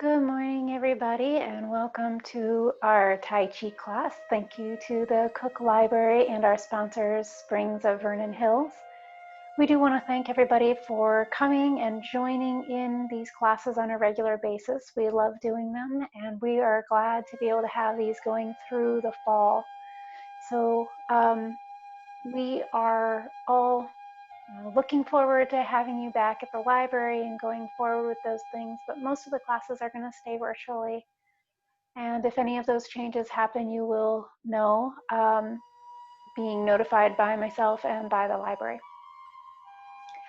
Good morning, everybody, and welcome to our Tai Chi class. Thank you to the Cook Library and our sponsors, Springs of Vernon Hills. We do want to thank everybody for coming and joining in these classes on a regular basis. We love doing them, and we are glad to be able to have these going through the fall. So we are all looking forward to having you back at the library and going forward with those things, but most of the classes are going to stay virtually. And if any of those changes happen, you will know, being notified by myself and by the library.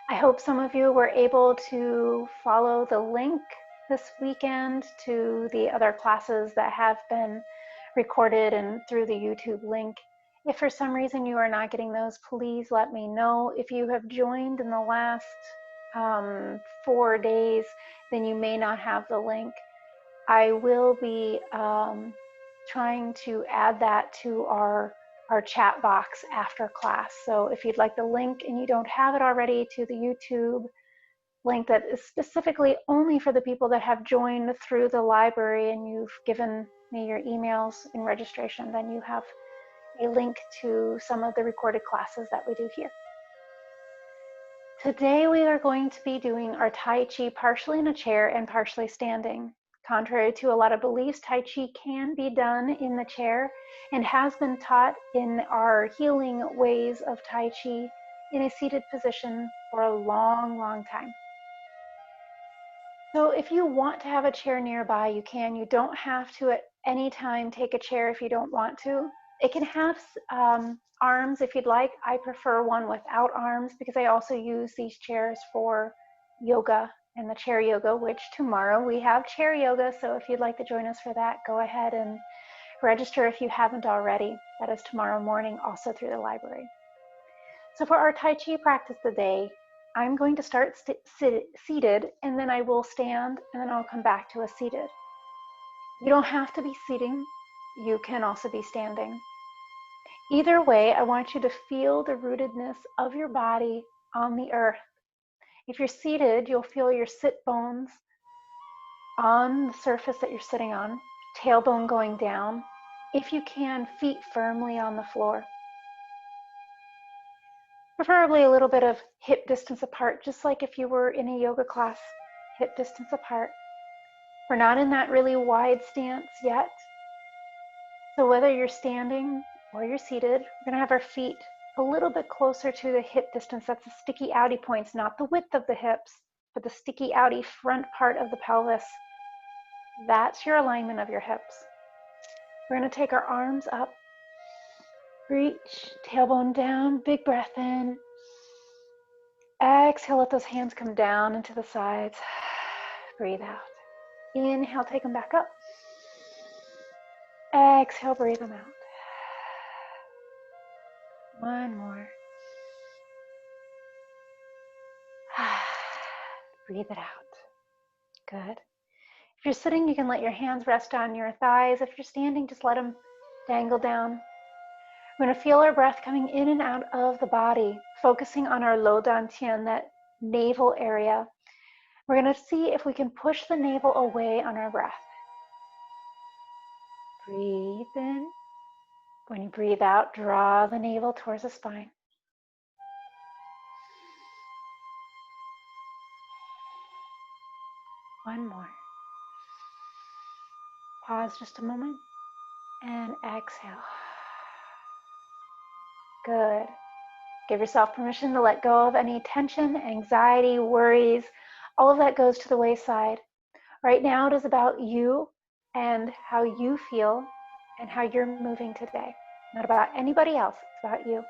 I hope some of you were able to follow the link this weekend to the other classes that have been recorded and through the YouTube link. If for some reason you are not getting those, please let me know. If you have joined in the last 4 days, then you may not have the link. I will be trying to add that to our chat box after class. So if you'd like the link and you don't have it already, to the YouTube link that is specifically only for the people that have joined through the library and you've given me your emails in registration, then you have a link to some of the recorded classes that we do here. Today we are going to be doing our Tai Chi partially in a chair and partially standing. Contrary to a lot of beliefs, Tai Chi can be done in the chair and has been taught in our healing ways of Tai Chi in a seated position for a long, long time. So if you want to have a chair nearby, you can. You don't have to at any time take a chair if you don't want to. It can have arms if you'd like. I prefer one without arms because I also use these chairs for yoga and the chair yoga, which tomorrow we have chair yoga. So if you'd like to join us for that, go ahead and register if you haven't already. That is tomorrow morning, also through the library. So for our Tai Chi practice today, I'm going to start seated, and then I will stand, and then I'll come back to a seated. You don't have to be sitting. You can also be standing. Either way, I want you to feel the rootedness of your body on the earth. If you're seated, you'll feel your sit bones on the surface that you're sitting on, tailbone going down. If you can, feet firmly on the floor. Preferably a little bit of hip distance apart, just like if you were in a yoga class, hip distance apart. We're not in that really wide stance yet. So whether you're standing or you're seated, we're going to have our feet a little bit closer to the hip distance. That's the sticky outie points, not the width of the hips, but the sticky outie front part of the pelvis. That's your alignment of your hips. We're going to take our arms up, reach, tailbone down, big breath in. Exhale, let those hands come down into the sides. Breathe out. Inhale, take them back up. Exhale, breathe them out. One more. Breathe it out. Good. If you're sitting, you can let your hands rest on your thighs. If you're standing, just let them dangle down. We're going to feel our breath coming in and out of the body, focusing on our low dantian, that navel area. We're going to see if we can push the navel away on our breath. Breathe in. When you breathe out, draw the navel towards the spine. One more. Pause just a moment and exhale. Good. Give yourself permission to let go of any tension, anxiety, worries. All of that goes to the wayside. Right now it is about you and how you feel and how you're moving today. Not about anybody else, it's about you.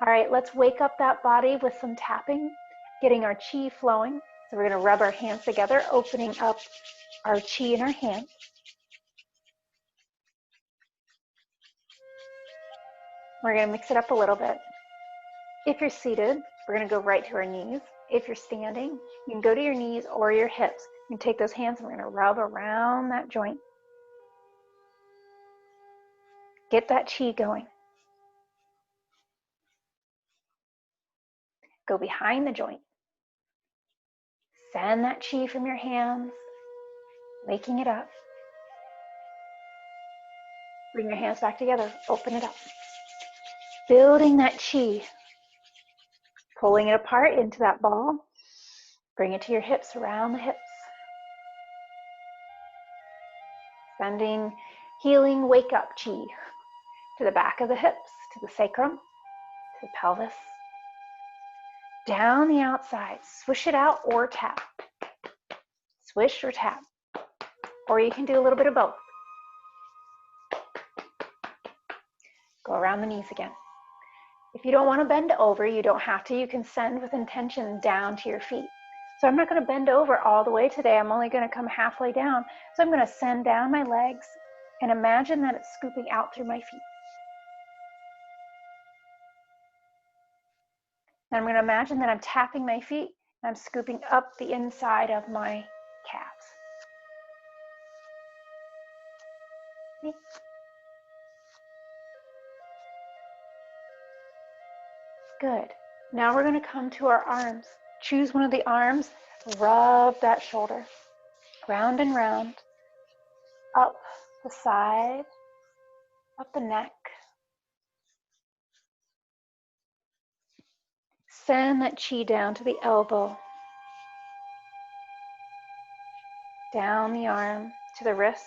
All right, let's wake up that body with some tapping, getting our chi flowing. So we're going to rub our hands together, opening up our chi in our hands. We're going to mix it up a little bit. If you're seated, we're going to go right to our knees. If you're standing, you can go to your knees or your hips. You can take those hands and we're going to rub around that joint. Get that chi going. Go behind the joint. Send that chi from your hands waking it up. Bring your hands back together, open it up. Building that chi, pulling it apart into that ball. Bring it to your hips, around the hips. Sending healing wake up chi to the back of the hips, to the sacrum, to the pelvis. Down the outside, swish it out or tap. Swish or tap. Or you can do a little bit of both. Go around the knees again. If you don't want to bend over, you don't have to. You can send with intention down to your feet. So I'm not going to bend over all the way today. I'm only going to come halfway down. So I'm going to send down my legs and imagine that it's scooping out through my feet. And I'm going to imagine that I'm tapping my feet and I'm scooping up the inside of my calves. See? Good. Now we're going to come to our arms. Choose one of the arms, rub that shoulder, round and round, up the side, up the neck. Send that chi down to the elbow, down the arm, to the wrist,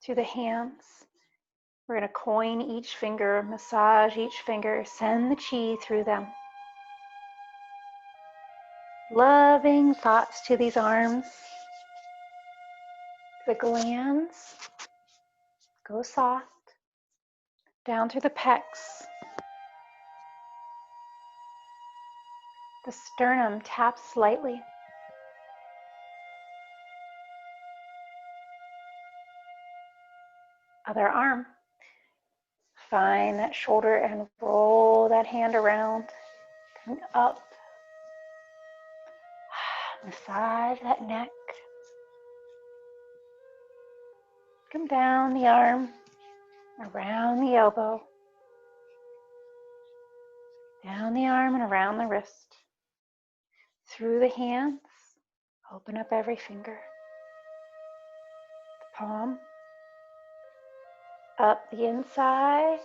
to the hands. We're going to coin each finger, massage each finger, send the chi through them. Loving thoughts to these arms. The glands, go soft, down through the pecs. The sternum taps slightly. Other arm. Find that shoulder and roll that hand around, coming up. Massage that neck. Come down the arm, around the elbow, down the arm and around the wrist. Through the hands, open up every finger. The palm, up the inside,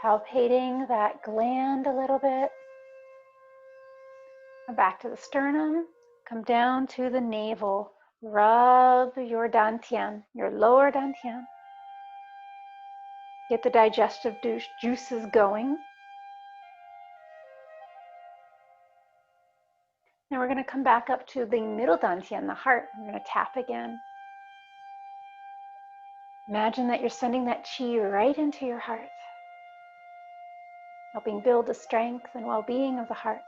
palpating that gland a little bit. Come back to the sternum, come down to the navel. Rub your dantian, your lower dantian. Get the digestive juices going. Now we're going to come back up to the middle dantian, the heart. We're going to tap again. Imagine that you're sending that chi right into your heart, helping build the strength and well-being of the heart.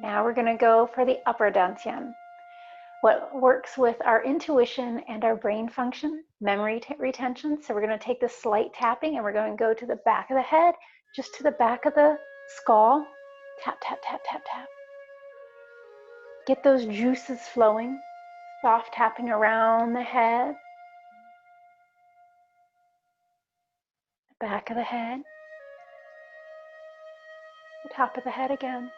Now we're going to go for the upper dantian, what works with our intuition and our brain function, memory retention. So we're going to take this slight tapping and we're going to go to the back of the head, just to the back of the skull. Tap, tap, tap, tap, tap. Get those juices flowing. Soft tapping around the head. The back of the head. The top of the head again.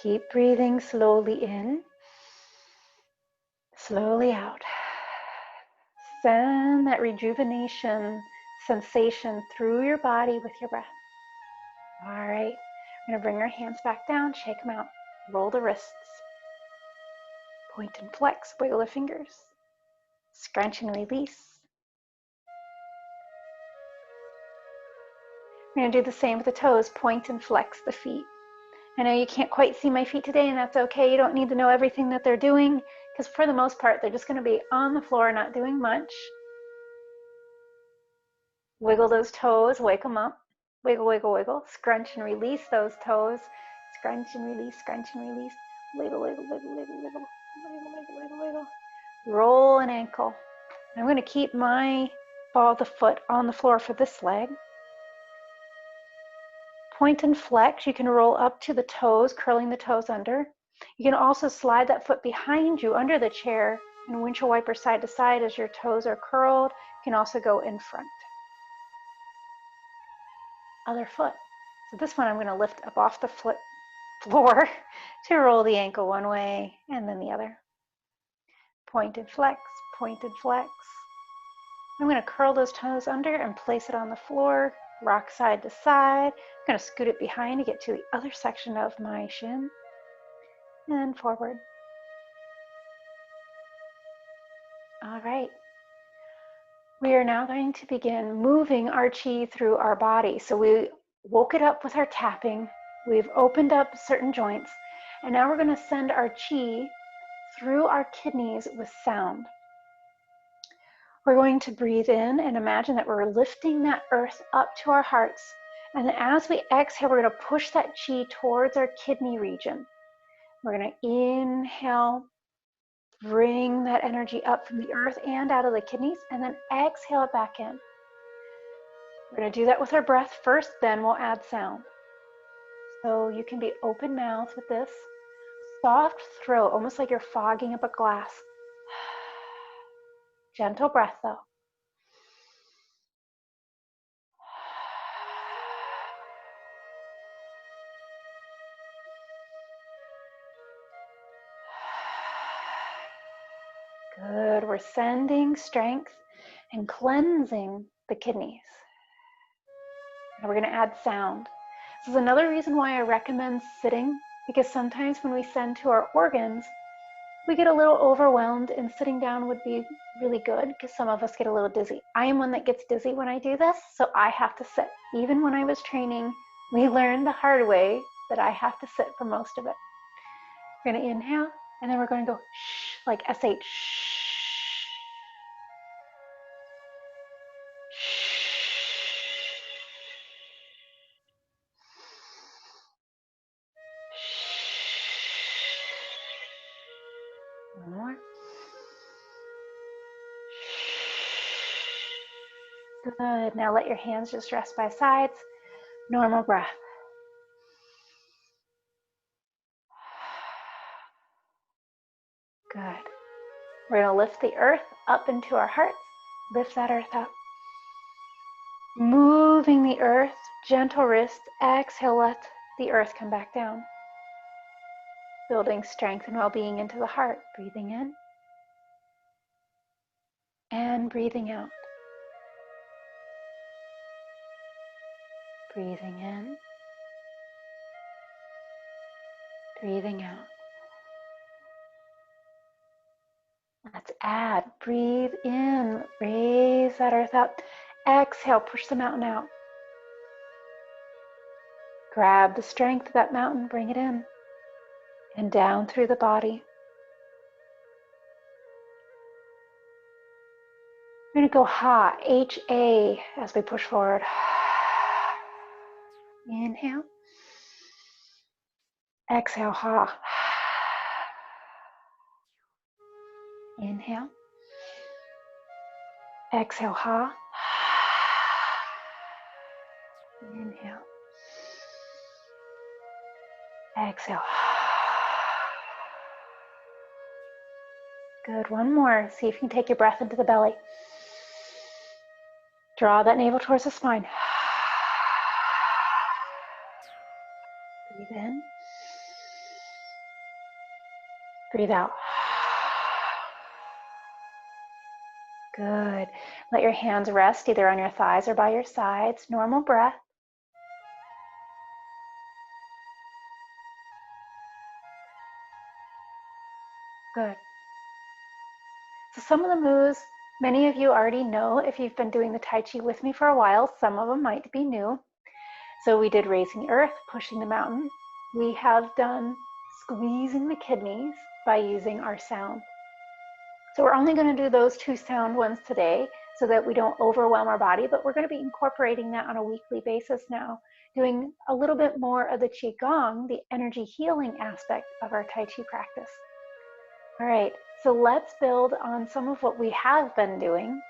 Keep breathing slowly in, slowly out. Send that rejuvenation sensation through your body with your breath. All right, we're going to bring our hands back down, shake them out, roll the wrists, point and flex, wiggle the fingers, scrunch and release. We're going to do the same with the toes, point and flex the feet. I know you can't quite see my feet today, and that's okay. You don't need to know everything that they're doing, because for the most part, they're just going to be on the floor, not doing much. Wiggle those toes, wake them up. Wiggle, wiggle, wiggle. Scrunch and release those toes. Scrunch and release, scrunch and release. Wiggle, wiggle, wiggle, wiggle, wiggle. Wiggle, wiggle, wiggle, wiggle. Roll an ankle. I'm going to keep my ball of the foot on the floor for this leg. Point and flex. You can roll up to the toes, curling the toes under. You can also slide that foot behind you under the chair and windshield wiper side to side as your toes are curled. You can also go in front. other foot. So this one I'm going to lift up off the floor to roll the ankle one way and then the other. Pointed flex, pointed flex. I'm going to curl those toes under and place it on the floor, rock side to side. I'm going to scoot it behind to get to the other section of my shin, and then forward. All right. We are now going to begin moving our chi through our body. So we woke it up with our tapping. We've opened up certain joints, and now we're going to send our chi through our kidneys with sound. We're going to breathe in and imagine that we're lifting that earth up to our hearts. And then as we exhale, we're going to push that chi towards our kidney region. We're going to inhale, bring that energy up from the earth and out of the kidneys, and then exhale it back in. We're going to do that with our breath first, then we'll add sound. So you can be open mouth with this. Soft throat, almost like you're fogging up a glass. Gentle breath though. Good. We're sending strength and cleansing the kidneys. And we're going to add sound. This is another reason why I recommend sitting, because sometimes when we send to our organs, we get a little overwhelmed, and sitting down would be really good because some of us get a little dizzy. I am one that gets dizzy when I do this, so I have to sit. Even when I was training, we learned the hard way that I have to sit for most of it. We're going to inhale, and then we're going to go shh, like SH. One more. Good. Now let your hands just rest by sides. Normal breath. Good. We're going to lift the earth up into our hearts. Lift that earth up. Moving the earth, gentle wrist. Exhale, let the earth come back down. Building strength and well-being into the heart. Breathing in and breathing out. Breathing in, breathing out. Let's add. Breathe in, raise that earth up. Exhale, push the mountain out. Grab the strength of that mountain, bring it in and down through the body. We're going to go ha, H-A, as we push forward. Inhale. Exhale, ha. Inhale. Exhale, ha. Inhale. Exhale. Good. One more. See if you can take your breath into the belly. Draw that navel towards the spine. Breathe in. Breathe out. Good. Let your hands rest either on your thighs or by your sides. Normal breath. Good. So some of the moves, many of you already know if you've been doing the Tai Chi with me for a while. Some of them might be new. So we did raising the earth, pushing the mountain. We have done squeezing the kidneys by using our sound. So we're only going to do those two sound ones today so that we don't overwhelm our body, but we're going to be incorporating that on a weekly basis now, doing a little bit more of the Qigong, the energy healing aspect of our Tai Chi practice. All right, so let's build on some of what we have been doing.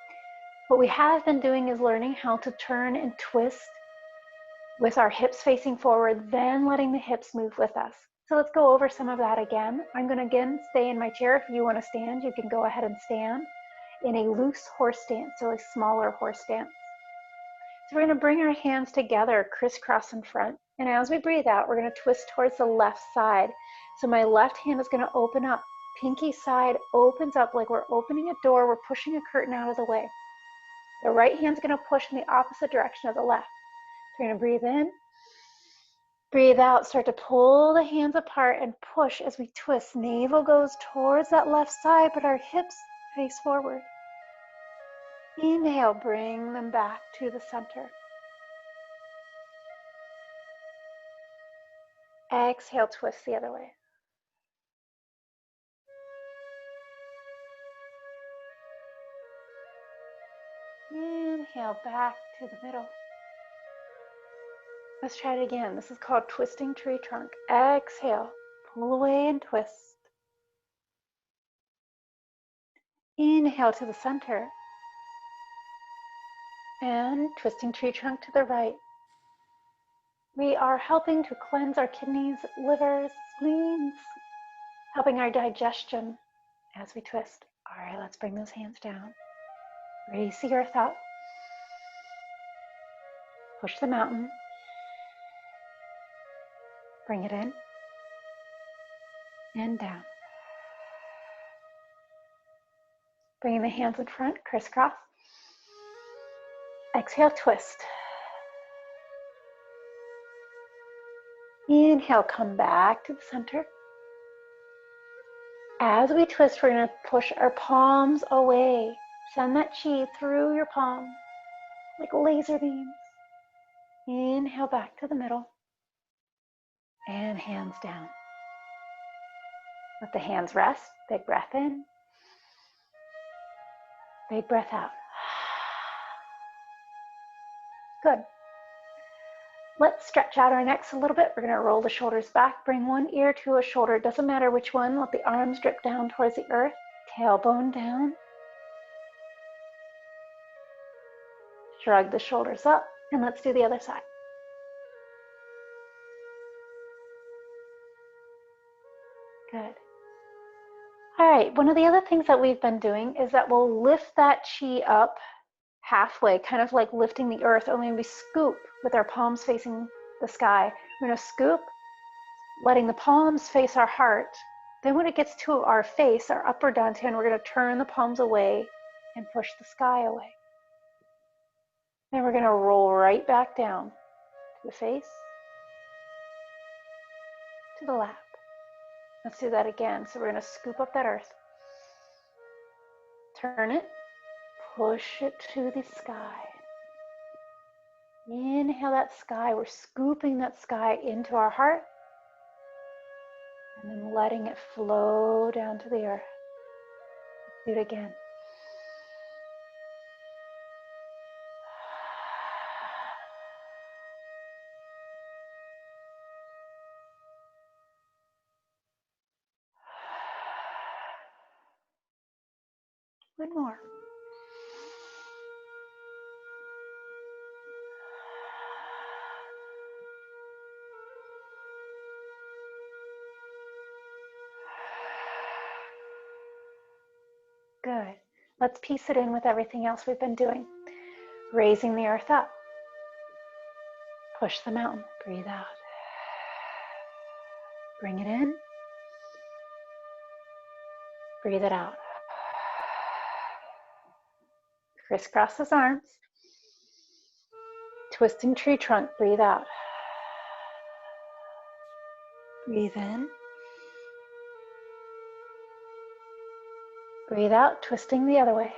What we have been doing is learning how to turn and twist with our hips facing forward, then letting the hips move with us. So let's go over some of that again. I'm going to again stay in my chair. If you want to stand, you can go ahead and stand in a loose horse stance, so a smaller horse stance. So we're going to bring our hands together, crisscross in front. And as we breathe out, we're going to twist towards the left side. So my left hand is going to open up. Pinky side opens up like we're opening a door. We're pushing a curtain out of the way. The right hand's going to push in the opposite direction of the left. So we're going to breathe in. Breathe out. Start to pull the hands apart and push as we twist. Navel goes towards that left side, but our hips face forward. Inhale, bring them back to the center. Exhale, twist the other way. Inhale, back to the middle. Let's try it again. This is called twisting tree trunk. Exhale, pull away and twist. Inhale to the center. And twisting tree trunk to the right. We are helping to cleanse our kidneys, livers, spleens, helping our digestion as we twist. All right, let's bring those hands down. Raise the earth up. Push the mountain. Bring it in and down. Bringing the hands in front, crisscross. Exhale, twist. Inhale, come back to the center. As we twist, we're going to push our palms away. Send that chi through your palms like laser beams. Inhale back to the middle. And hands down. Let the hands rest. Big breath in. Big breath out. Good. Let's stretch out our necks a little bit. We're going to roll the shoulders back. Bring one ear to a shoulder. It doesn't matter which one. Let the arms drip down towards the earth. Tailbone down. Shrug the shoulders up. And let's do the other side. Good. All right, one of the other things that we've been doing is that we'll lift that chi up halfway, kind of like lifting the earth, only we scoop with our palms facing the sky. We're going to scoop, letting the palms face our heart. Then when it gets to our face, our upper dantian, we're going to turn the palms away and push the sky away. Then we're going to roll right back down to the face, to the lap. Let's do that again. So we're going to scoop up that earth, turn it, push it to the sky. Inhale that sky. We're scooping that sky into our heart and then letting it flow down to the earth. Let's do it again. One more. Good. Let's piece it in with everything else we've been doing. Raising the earth up. Push the mountain. Breathe out. Bring it in. Breathe it out. Crisscross those arms. Twisting tree trunk. Breathe out. Breathe in. Breathe out, twisting the other way.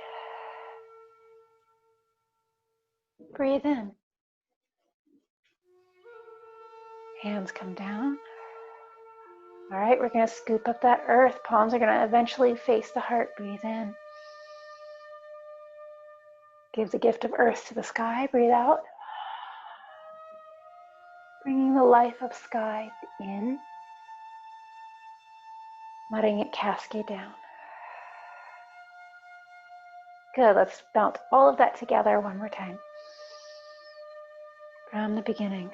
Breathe in. Hands come down. All right, we're going to scoop up that earth. Palms are going to eventually face the heart. Breathe in. Give the gift of earth to the sky. Breathe out. Bringing the life of sky in. Letting it cascade down. Good, let's bounce all of that together one more time. From the beginning.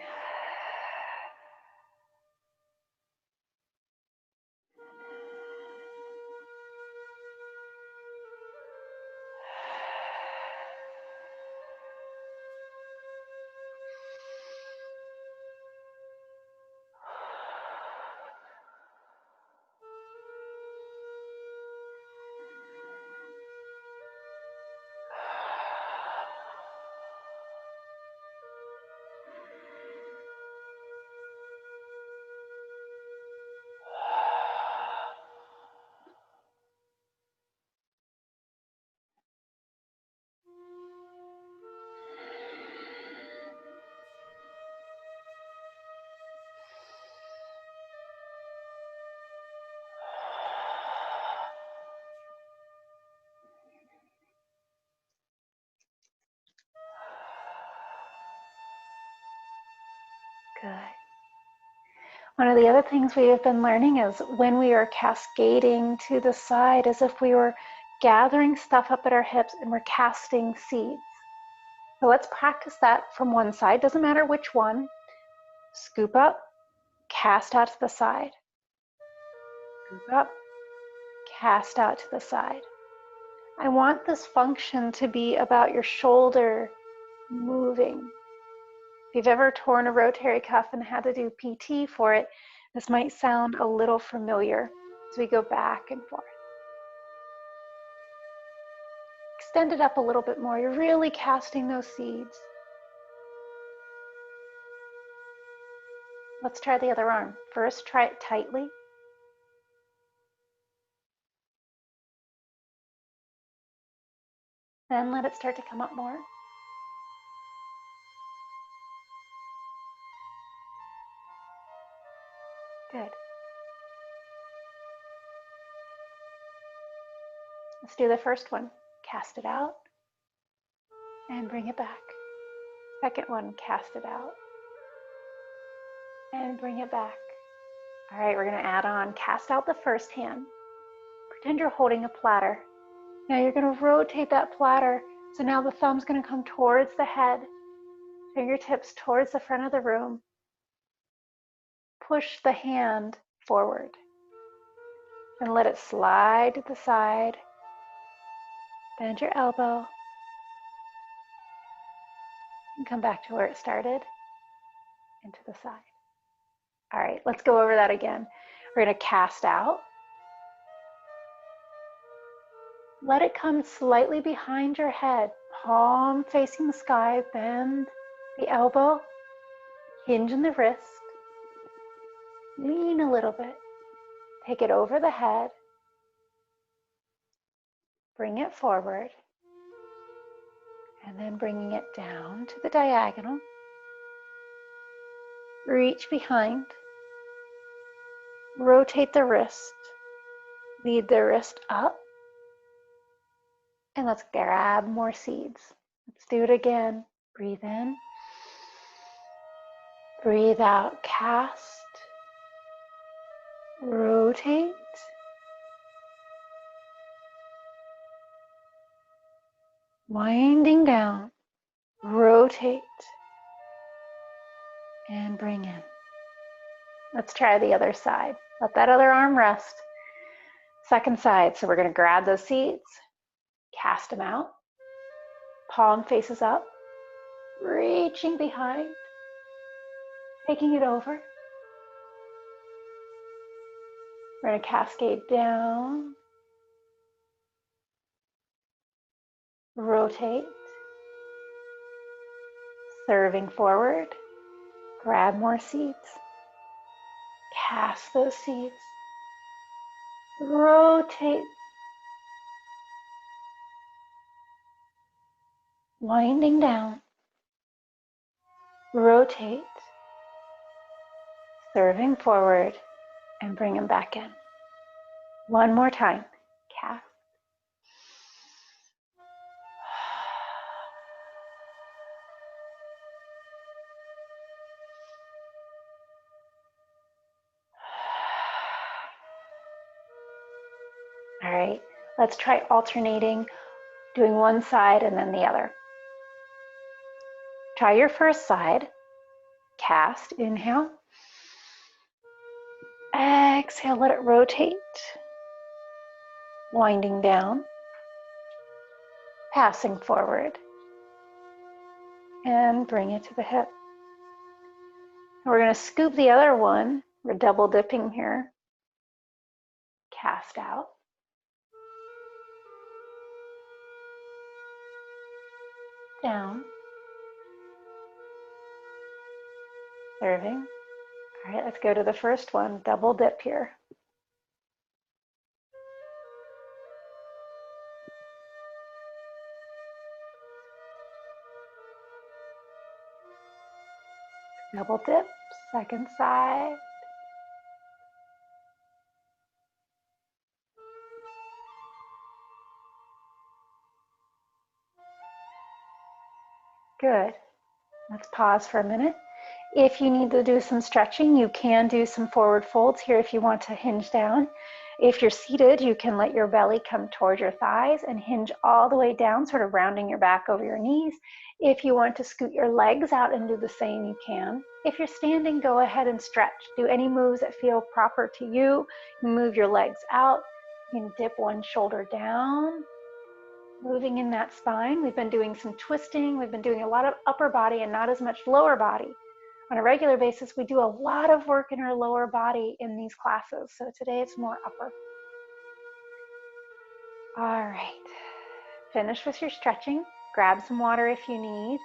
Good. One of the other things we have been learning is when we are cascading to the side, as if we were gathering stuff up at our hips and we're casting seeds. So let's practice that from one side, doesn't matter which one. Scoop up, cast out to the side. Scoop up, cast out to the side. I want this function to be about your shoulder moving. If you've ever torn a rotator cuff and had to do PT for it, this might sound a little familiar as we go back and forth. Extend it up a little bit more. You're really casting those seeds. Let's try the other arm. First, try it tightly. Then let it start to come up more. Good. Let's do the first one. Cast it out and bring it back. Second one, cast it out and bring it back. All right, we're going to add on, cast out the first hand. Pretend you're holding a platter. Now you're going to rotate that platter. So now the thumb's going to come towards the head, fingertips towards the front of the room. Push the hand forward and let it slide to the side. Bend your elbow and come back to where it started and to the side. All right, let's go over that again. We're going to cast out. Let it come slightly behind your head, palm facing the sky, bend the elbow, hinge in the wrist, lean a little bit, take it over the head, bring it forward, and then bringing it down to the diagonal. Reach behind, rotate the wrist, lead the wrist up, and let's grab more seeds. Let's do it again. Breathe in, breathe out, cast, rotate, winding down, rotate, and bring in. Let's try the other side. Let that other arm rest. Second side, so we're going to grab those seeds, cast them out, palm faces up, reaching behind, taking it over. We're going to cascade down, rotate, serving forward, grab more seeds, cast those seeds, rotate, winding down, rotate, serving forward, and bring them back in. One more time, cast. All right, let's try alternating, doing one side and then the other. Try your first side, cast, inhale. Exhale, let it rotate, winding down, passing forward, and bring it to the hip. We're going to scoop the other one. We're double dipping here. Cast out. Down. Serving. All right, let's go to the first one. Double dip here. Double dip, second side. Good. Let's pause for a minute. If you need to do some stretching, you can do some forward folds here if you want to hinge down. If you're seated, you can let your belly come towards your thighs and hinge all the way down, sort of rounding your back over your knees. If you want to scoot your legs out and do the same, you can. If you're standing, go ahead and stretch. Do any moves that feel proper to you. Move your legs out. You can dip one shoulder down, moving in that spine. We've been doing some twisting. We've been doing a lot of upper body and not as much lower body. On a regular basis, we do a lot of work in our lower body in these classes. So today it's more upper. All right, finish with your stretching. Grab some water if you need.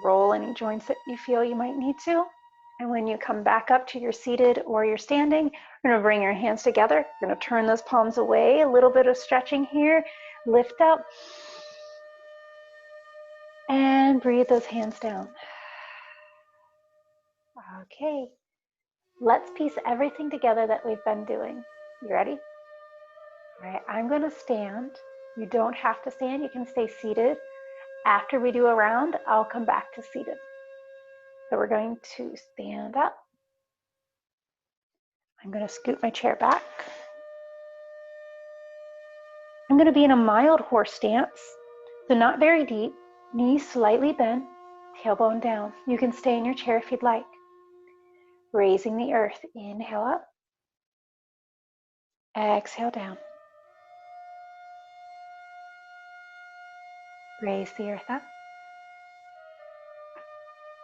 Roll any joints that you feel you might need to. And when you come back up to your seated or your standing, you're gonna bring your hands together. You're gonna turn those palms away. A little bit of stretching here. Lift up. And breathe those hands down. Okay, let's piece everything together that we've been doing. You ready? All right, I'm gonna stand. You don't have to stand, you can stay seated. After we do a round, I'll come back to seated. So we're going to stand up. I'm gonna scoot my chair back. I'm gonna be in a mild horse stance, so not very deep, knees slightly bent, tailbone down. You can stay in your chair if you'd like. Raising the earth, inhale up, exhale down. Raise the earth up.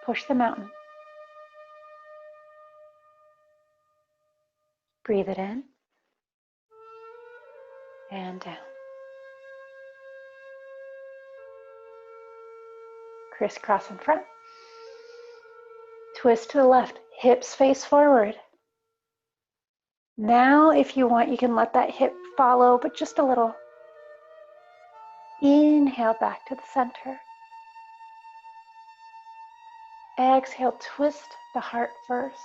Push the mountain. Breathe it in and down. Crisscross in front. Twist to the left, hips face forward. Now, if you want, you can let that hip follow, but just a little. Inhale back to the center. Exhale, twist the heart first.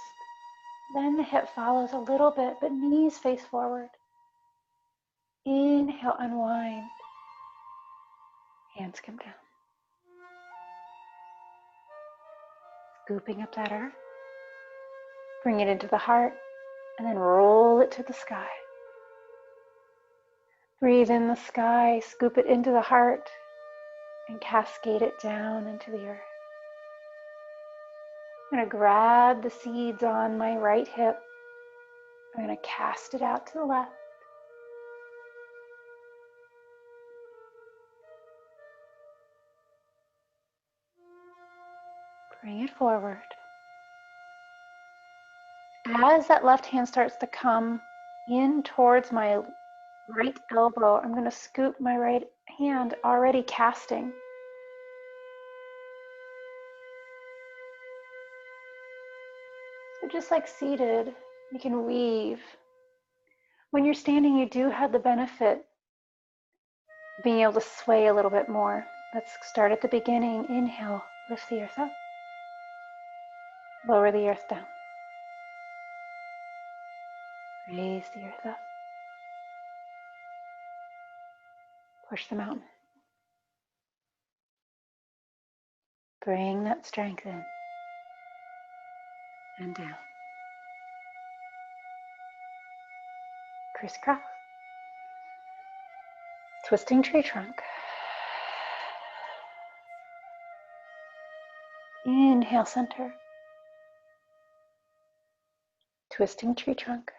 Then the hip follows a little bit, but knees face forward. Inhale, unwind. Hands come down. Scooping up that earth. Bring it into the heart, and then roll it to the sky. Breathe in the sky, scoop it into the heart, and cascade it down into the earth. I'm going to grab the seeds on my right hip. I'm going to cast it out to the left. Bring it forward. As that left hand starts to come in towards my right elbow, I'm going to scoop my right hand, already casting. So just like seated, you can weave. When you're standing, you do have the benefit of being able to sway a little bit more. Let's start at the beginning. Inhale, lift the earth up. Lower the earth down. Raise the earth up. Push the mountain. Bring that strength in and down. Crisscross. Twisting tree trunk. Inhale, center. Twisting tree trunk.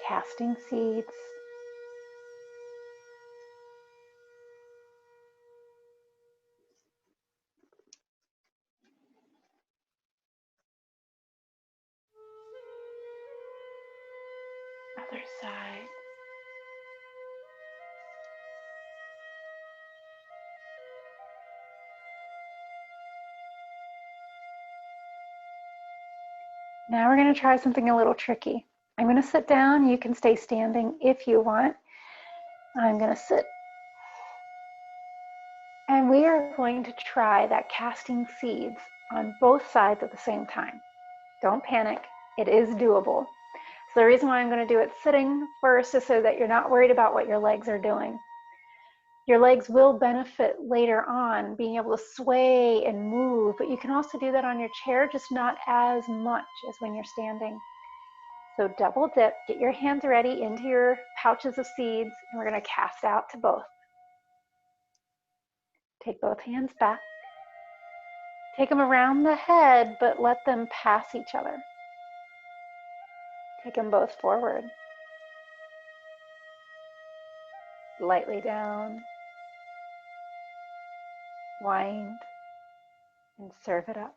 Casting seeds. Other side. Now we're going to try something a little tricky. I'm going to sit down. You can stay standing if you want. I'm going to sit. And we are going to try that casting seeds on both sides at the same time. Don't panic. It is doable. So the reason why I'm going to do it sitting first is so that you're not worried about what your legs are doing. Your legs will benefit later on, being able to sway and move, but you can also do that on your chair, just not as much as when you're standing. So double dip, get your hands ready into your pouches of seeds, and we're going to cast out to both. Take both hands back. Take them around the head, but let them pass each other. Take them both forward. Lightly down. Wind and serve it up.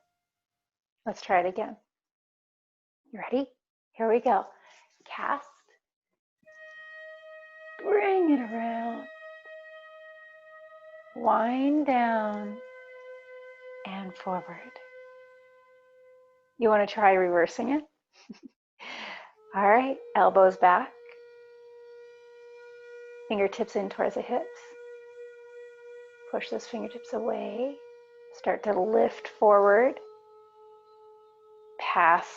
Let's try it again. You ready? Here we go. Cast. Bring it around. Wind down and forward. You want to try reversing it? All right, elbows back. Fingertips in towards the hips. Push those fingertips away. Start to lift forward. Pass.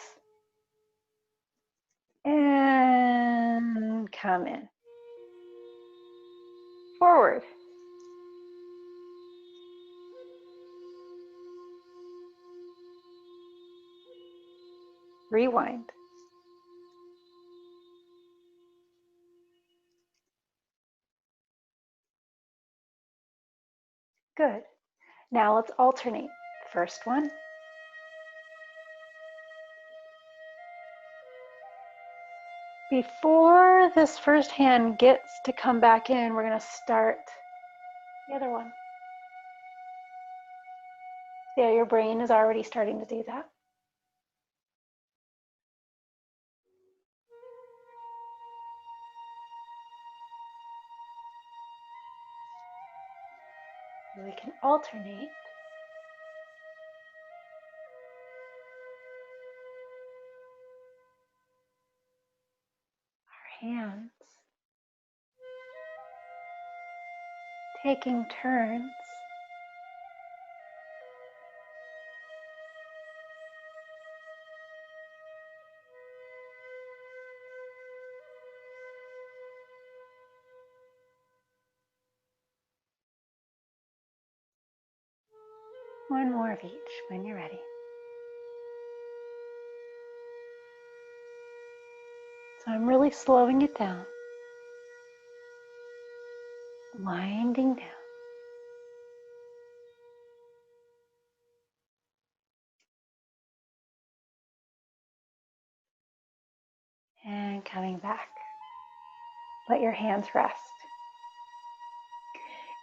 And come in. Forward. Rewind. Good. Now let's alternate. First one. Before this first hand gets to come back in, we're going to start the other one. See how your brain is already starting to do that? We can alternate. Our hands, taking turns. One more of each when you're ready. So I'm really slowing it down, winding down. And coming back. Let your hands rest.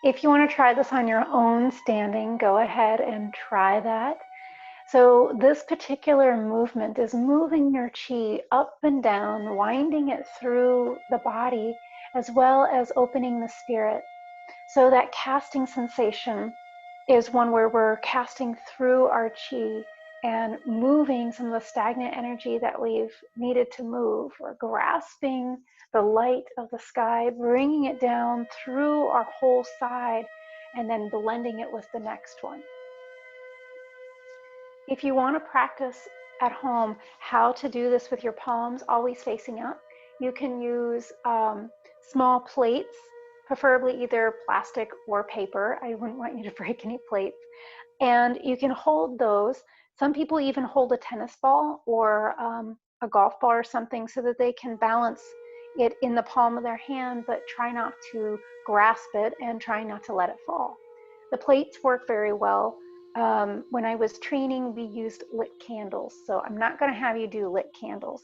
If you want to try this on your own standing, go ahead and try that. So this particular movement is moving your chi up and down, winding it through the body, as well as opening the spirit. So that casting sensation is one where we're casting through our chi and moving some of the stagnant energy that we've needed to move, or grasping the light of the sky, bringing it down through our whole side, and then blending it with the next one. If you want to practice at home how to do this with your palms always facing up, you can use small plates, preferably either plastic or paper. I wouldn't want you to break any plates. And you can hold those. Some people even hold a tennis ball or a golf ball or something so that they can balance it in the palm of their hand, but try not to grasp it and try not to let it fall. The plates work very well. When I was training, we used lit candles. So I'm not going to have you do lit candles,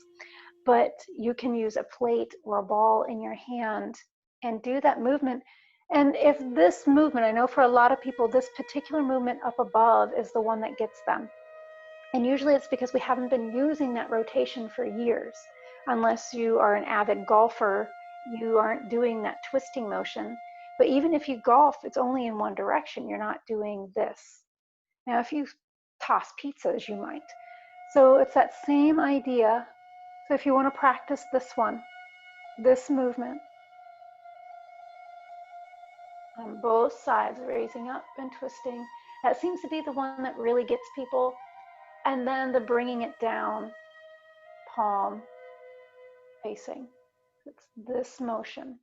but you can use a plate or a ball in your hand and do that movement. And if this movement, I know for a lot of people, this particular movement up above is the one that gets them. And usually it's because we haven't been using that rotation for years. Unless you are an avid golfer, you aren't doing that twisting motion. But even if you golf, it's only in one direction. You're not doing this. Now, if you toss pizzas, you might. So it's that same idea. So if you want to practice this one, this movement on both sides, raising up and twisting, that seems to be the one that really gets people. And then the bringing it down, palm facing. It's this motion.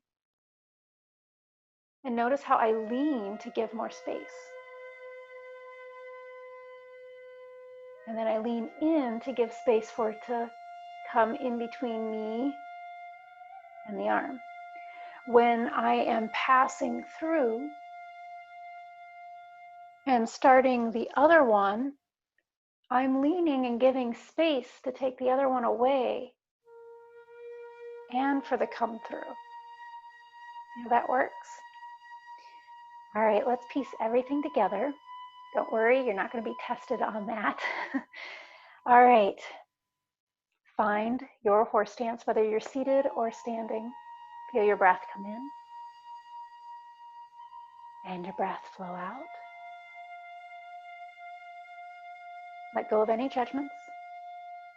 And notice how I lean to give more space. And then I lean in to give space for it to come in between me and the arm. When I am passing through and starting the other one, I'm leaning and giving space to take the other one away and for the come through. You know, that works. All right, let's piece everything together. Don't worry, you're not going to be tested on that. All right, find your horse stance, whether you're seated or standing. Feel your breath come in and your breath flow out. Let go of any judgments.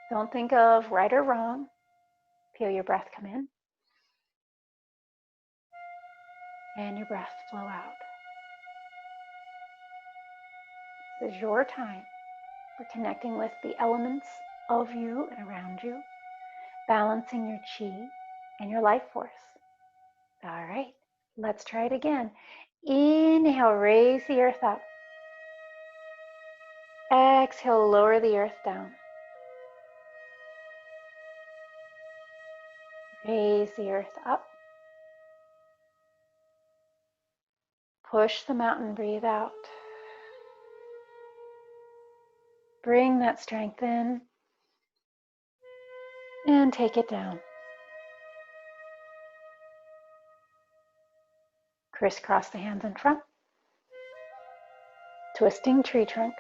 Don't think of right or wrong. Feel your breath come in and your breath flow out. This is your time for connecting with the elements of you and around you, balancing your chi and your life force. All right, let's try it again. Inhale, raise the earth up. Exhale, lower the earth down. Raise the earth up. Push the mountain, breathe out. Bring that strength in and take it down. Crisscross the hands in front. Twisting tree trunk.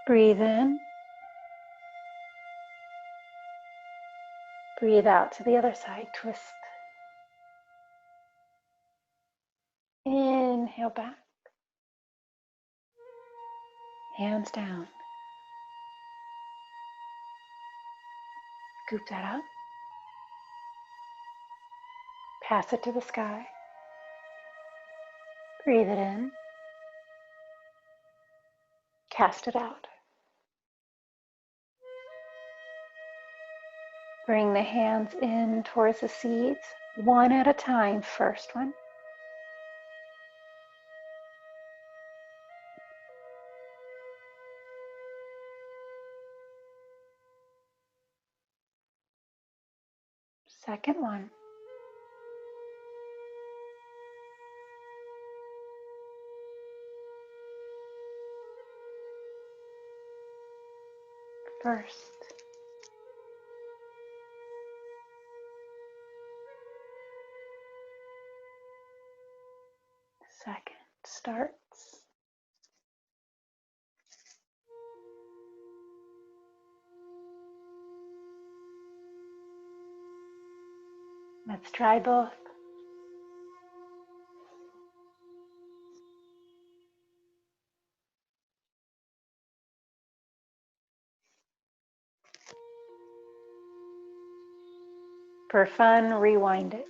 Breathe in. Breathe out to the other side. Twist. Inhale back. Hands down. Scoop that up. Pass it to the sky. Breathe it in. Cast it out. Bring the hands in towards the seeds, one at a time. First one. Second one. First. Second starts. Let's try both. For fun, rewind it.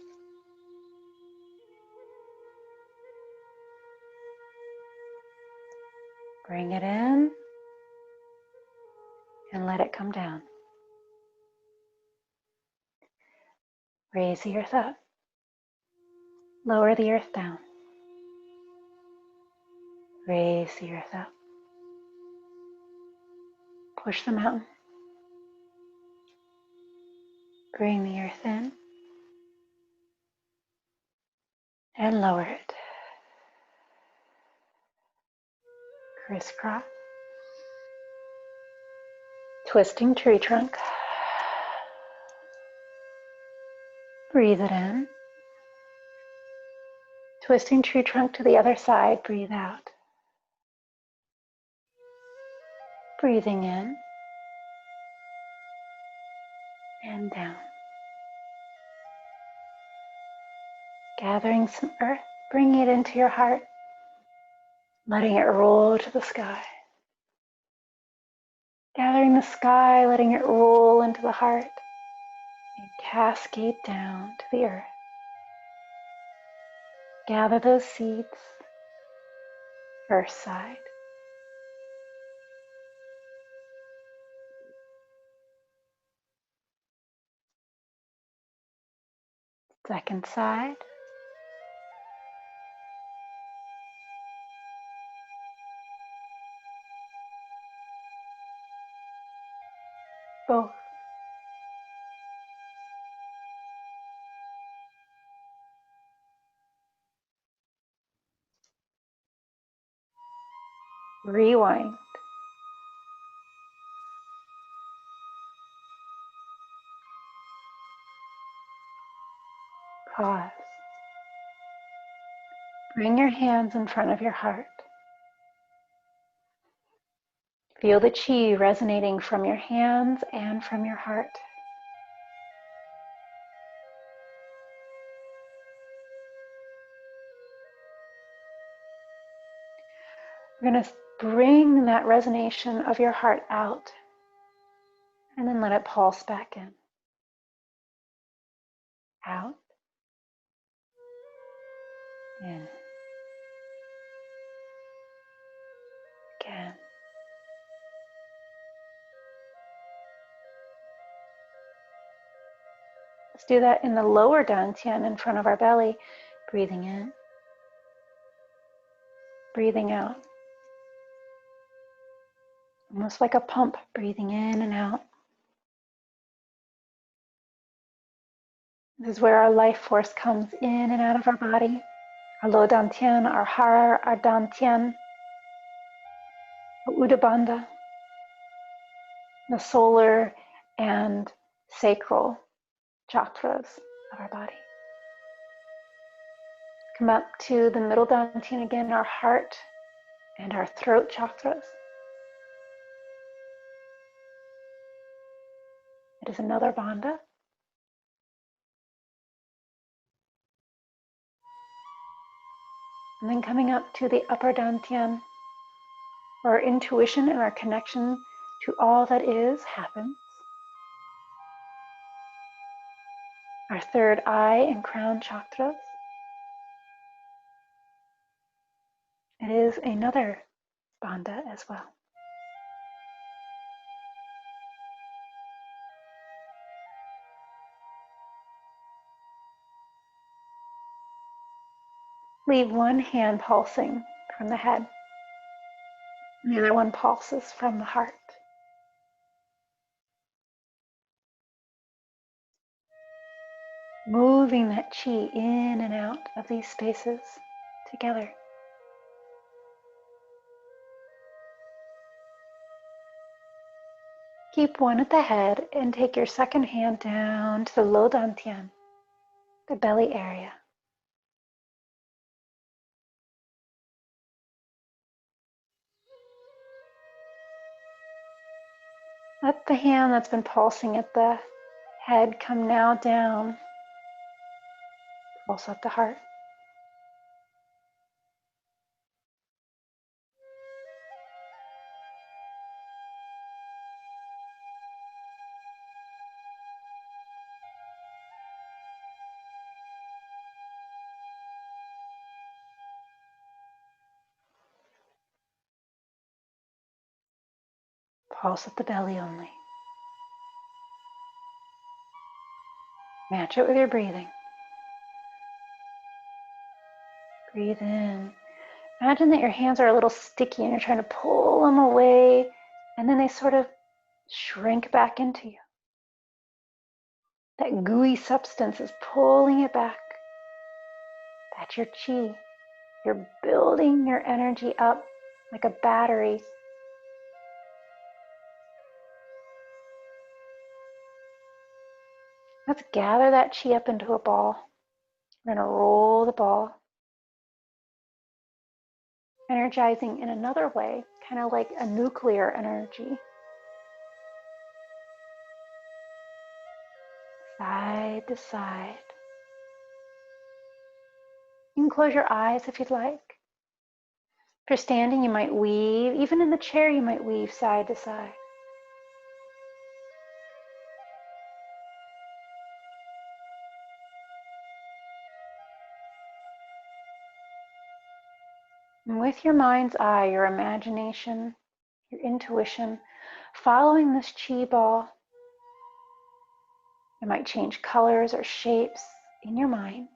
Bring it in and let it come down. Raise the earth up. Lower the earth down. Raise the earth up. Push the mountain. Bring the earth in and lower it. Crisscross. Twisting tree trunk. Breathe it in. Twisting tree trunk to the other side. Breathe out. Breathing in and down. Gathering some earth, bringing it into your heart, letting it roll to the sky. gathering the sky, letting it roll into the heart and cascade down to the earth. Gather those seeds. First side. Second side. Both. Rewind. Pause. Bring your hands in front of your heart. Feel the chi resonating from your hands and from your heart. We're going to bring that resonation of your heart out and then let it pulse back in. Out. In. Again. Let's do that in the lower dantian in front of our belly. Breathing in. Breathing out. Almost like a pump, breathing in and out. This is where our life force comes in and out of our body. Our low dantian, our hara, our dantian, our udabandha, the solar and sacral chakras of our body. Come up to the middle dantian again, our heart and our throat chakras. It is another bandha. And then coming up to the upper dantian, where our intuition and our connection to all that is happens. Our third eye and crown chakras. It is another bandha as well. Leave one hand pulsing from the head, and the other one pulses from the heart. Moving that chi in and out of these spaces together. Keep one at the head and take your second hand down to the low dantian, the belly area. Let the hand that's been pulsing at the head come now down, pulse at the heart. Pulse at the belly only. Match it with your breathing. Breathe in. Imagine that your hands are a little sticky and you're trying to pull them away, and then they sort of shrink back into you. That gooey substance is pulling it back. That's your chi. You're building your energy up like a battery. Let's gather that chi up into a ball. We're going to roll the ball. Energizing in another way, kind of like a nuclear energy. Side to side. You can close your eyes if you'd like. If you're standing, you might weave. Even in the chair, you might weave side to side. And with your mind's eye, your imagination, your intuition, following this chi ball, it might change colors or shapes in your mind.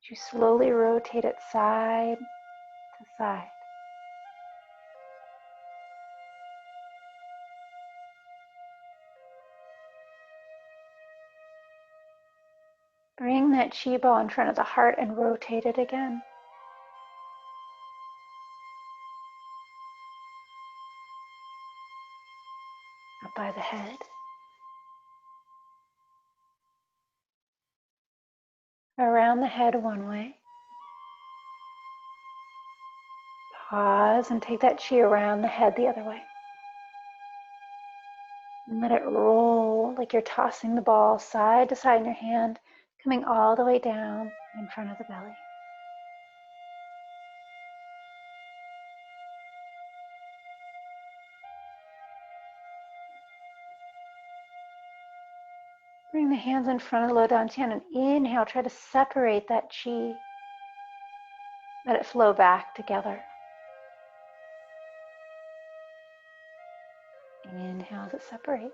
You slowly rotate it side to side. Bring that chi ball in front of the heart and rotate it again. Up by the head. Around the head one way. Pause and take that chi around the head the other way. And let it roll like you're tossing the ball side to side in your hand, coming all the way down in front of the belly. Bring the hands in front of the low dantian and inhale, try to separate that chi. Let it flow back together. Inhale as it separates.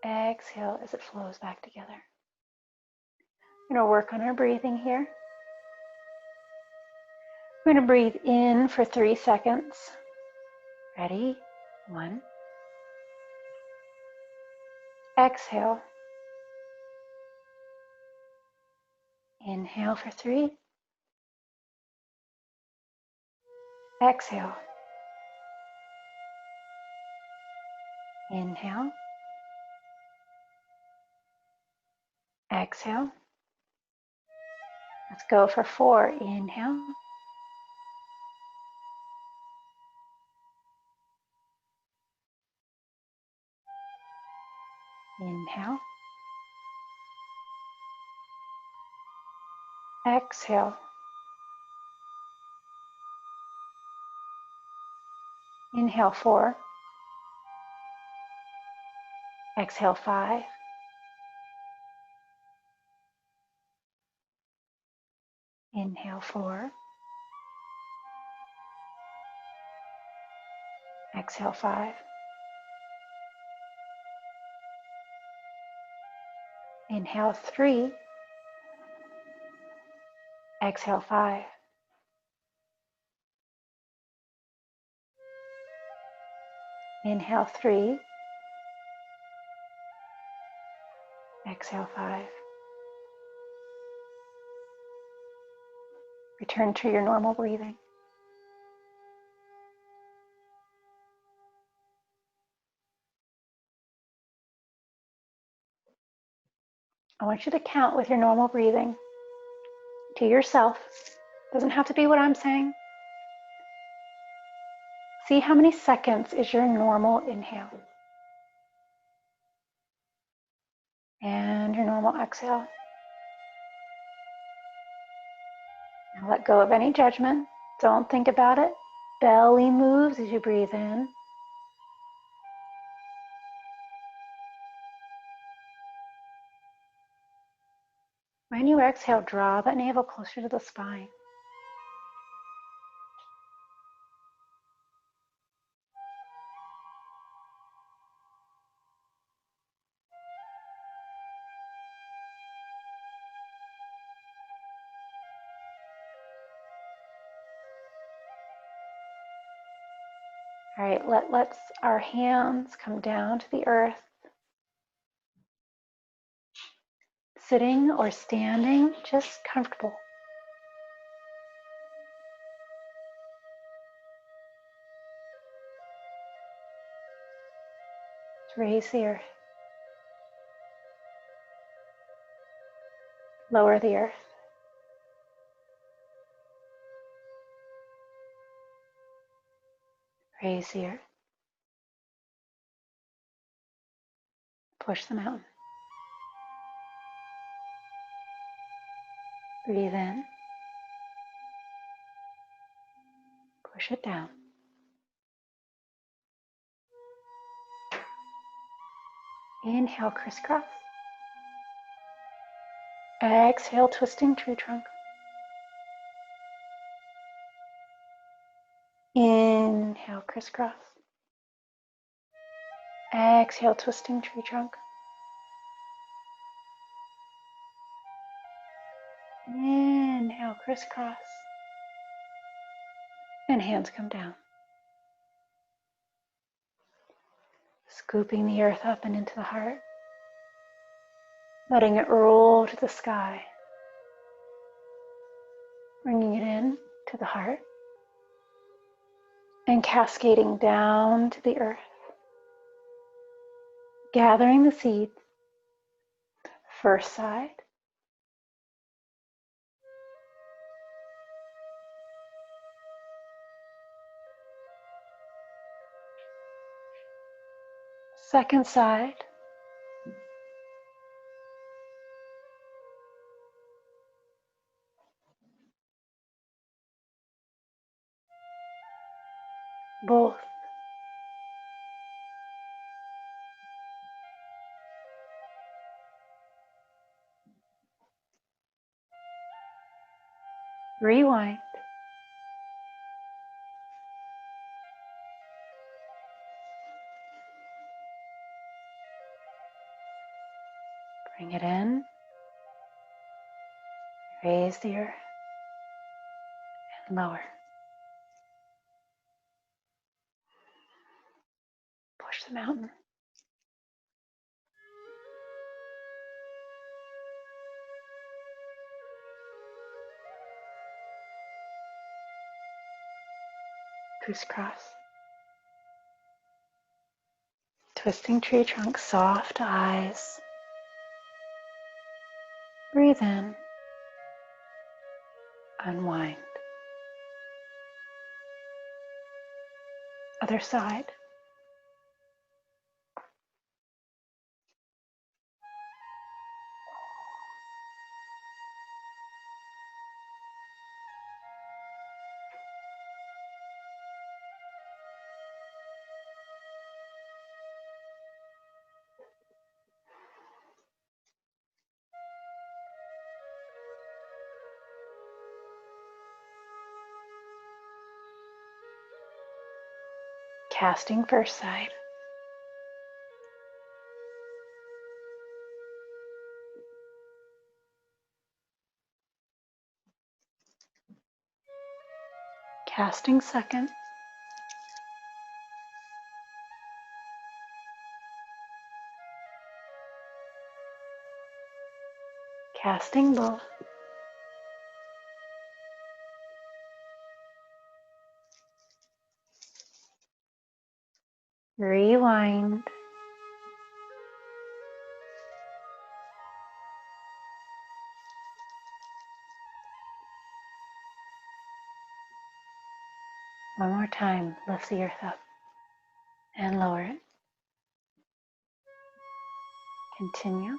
Exhale as it flows back together. We're going to work on our breathing here. We're going to breathe in for 3 seconds. Ready? 1. Exhale. Inhale for 3. Exhale. Inhale. Exhale. Let's go for 4. Inhale. Inhale. Exhale. Inhale 4. Exhale 5. Inhale 4. Exhale 5. Inhale 3. Exhale 5. Inhale 3. Exhale 5. Return to your normal breathing. I want you to count with your normal breathing to yourself. Doesn't have to be what I'm saying. See how many seconds is your normal inhale and your normal exhale. Now let go of any judgment. Don't think about it. Belly moves as you breathe in. When you exhale, draw that navel closer to the spine. All right, let's our hands come down to the earth. Sitting or standing, just comfortable. Raise the earth. Lower the earth. Raise the earth. Push the mountain. Breathe in. Push it down. Inhale, crisscross. Exhale, twisting tree trunk. Inhale, crisscross. Exhale, twisting tree trunk. Inhale, crisscross. And hands come down. Scooping the earth up and into the heart. Letting it roll to the sky. Bringing it in to the heart. And cascading down to the earth. Gathering the seeds. First side. Second side. Both. Rewind. Bring it in. Raise the earth. And lower. Push the mountain. Crisscross. Twisting tree trunk, soft eyes. Breathe in. Unwind. Other side. Casting first side. Casting second. Casting both. Rewind. One more time. Lift the earth up and lower it. Continue.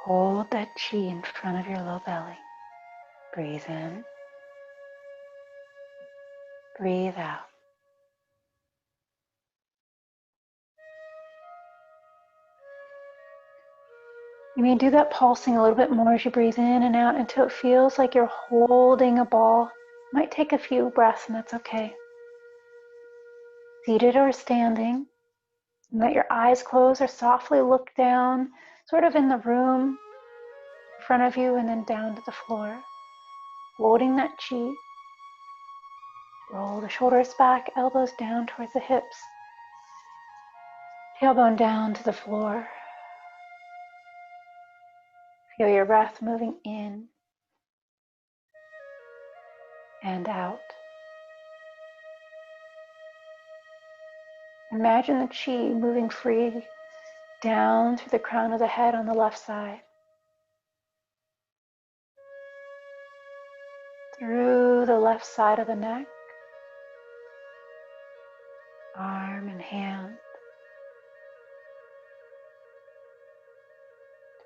Hold that chi in front of your low belly. Breathe in. Breathe out. You may do that pulsing a little bit more as you breathe in and out until it feels like you're holding a ball. Might take a few breaths, and that's okay. Seated or standing, and let your eyes close or softly look down, sort of in the room in front of you and then down to the floor. Holding that chi. Roll the shoulders back, elbows down towards the hips. Tailbone down to the floor. Feel your breath moving in and out. Imagine the chi moving free down through the crown of the head on the left side, through the left side of the neck, arm and hand,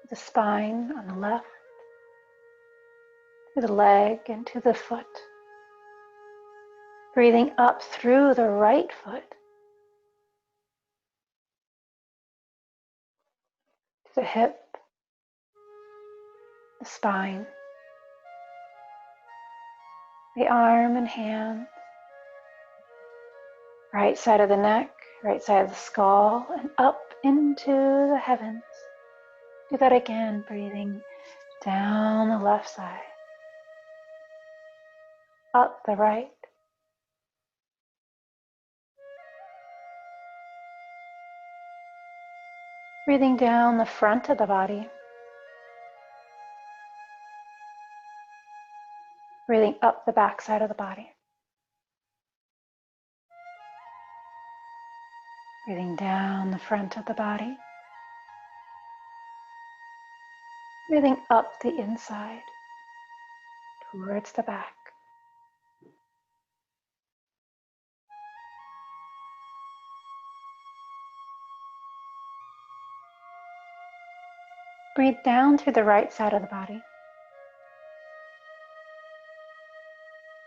to the spine on the left, to the leg and to the foot. Breathing up through the right foot, to the hip, the spine, the arm and hand, right side of the neck, right side of the skull, and up into the heavens. Do that again, breathing down the left side, up the right, breathing down the front of the body, breathing up the back side of the body, breathing down the front of the body, breathing up the inside towards the back. Breathe down through the right side of the body.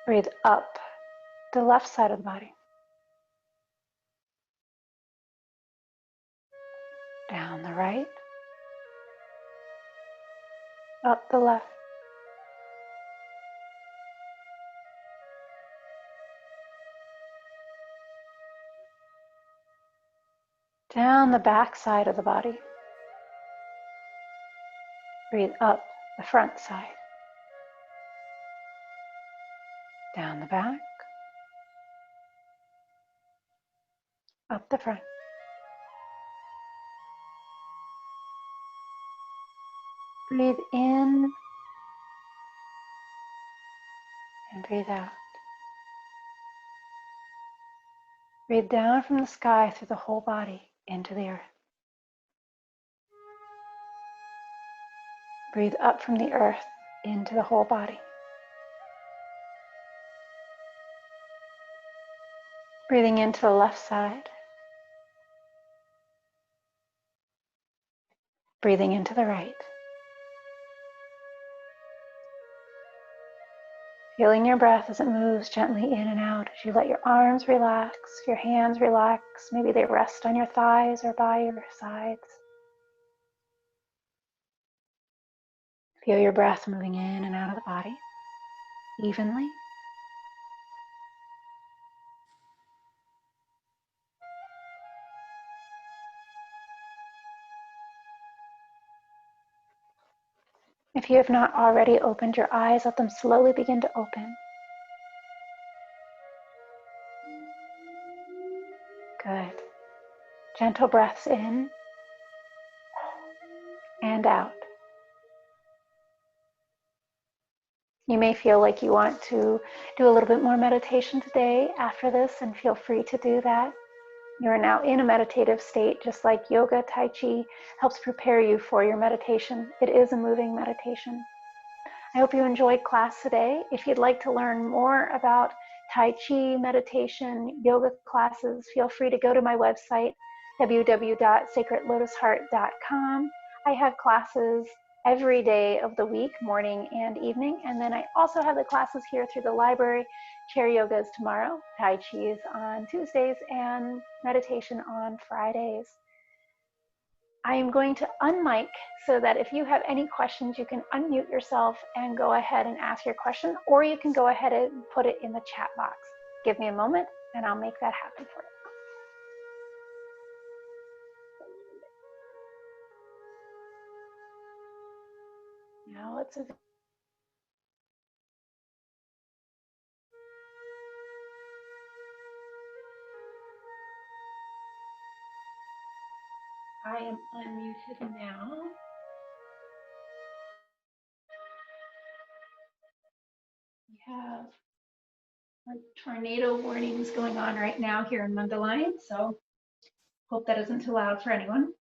Breathe up the left side of the body. Down the right. Up the left. Down the back side of the body. Breathe up the front side. Down the back. Up the front. Breathe in and breathe out. Breathe down from the sky through the whole body into the earth. Breathe up from the earth into the whole body. Breathing into the left side. Breathing into the right. Feeling your breath as it moves gently in and out as you let your arms relax, your hands relax. Maybe they rest on your thighs or by your sides. Feel your breath moving in and out of the body evenly. If you have not already opened your eyes, let them slowly begin to open. Good. Gentle breaths in and out. You may feel like you want to do a little bit more meditation today after this, and feel free to do that. You are now in a meditative state, just like yoga, Tai Chi helps prepare you for your meditation. It is a moving meditation. I hope you enjoyed class today. If you'd like to learn more about Tai Chi, meditation, yoga classes, feel free to go to my website, www.sacredlotusheart.com. I have classes every day of the week, morning and evening. And then I also have the classes here through the library. Chair yoga is tomorrow, Tai Chi is on Tuesdays, and meditation on Fridays. I am going to unmic so that if you have any questions, you can unmute yourself and go ahead and ask your question, or you can go ahead and put it in the chat box. Give me a moment and I'll make that happen for you. Now let's I am unmuted now. We have tornado warnings going on right now here in Mundelein, so hope that isn't too loud for anyone.